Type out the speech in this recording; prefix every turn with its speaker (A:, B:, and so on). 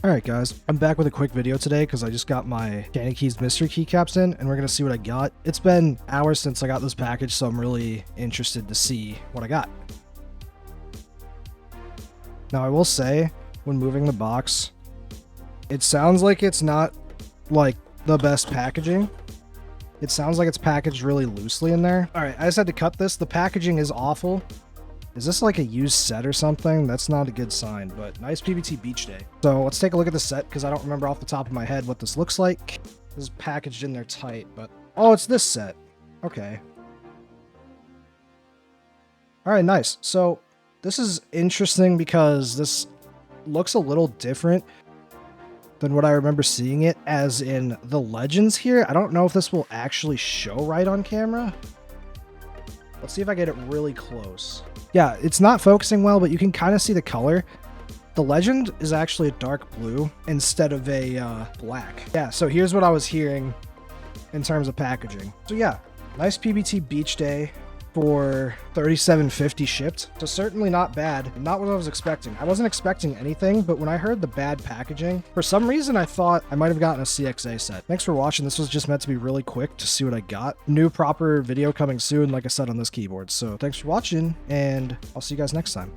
A: Alright guys, I'm back with a quick video today because I just got my CannonKeys mystery keycaps in and we're going to see what I got. It's been hours since I got this package, so I'm really interested to see what I got. Now I will say, when moving the box, it sounds like it's not like the best packaging. It sounds like it's packaged really loosely in there. Alright, I just had to cut this. The packaging is awful. Is this like a used set or something? That's not a good sign, but nice PBT beach day. So let's take a look at the set because I don't remember off the top of my head what this looks like. This is packaged in there tight, but... Oh, it's this set. Okay. Alright, nice. So this is interesting because this looks a little different than what I remember seeing it as in the legends here. I don't know if this will actually show right on camera. Let's see if I get it really close. Yeah, it's not focusing well, but you can kind of see the color. The legend is actually a dark blue instead of a black. Yeah, so here's what I was hearing in terms of packaging. So yeah, nice PBT beach day for $37.50 shipped. So certainly not bad. Not what I was expecting. I wasn't expecting anything, but when I heard the bad packaging, for some reason I thought I might have gotten a CXA set. Thanks for watching. This was just meant to be really quick to see what I got. New proper video coming soon, like I said, on this keyboard. So thanks for watching, and I'll see you guys next time.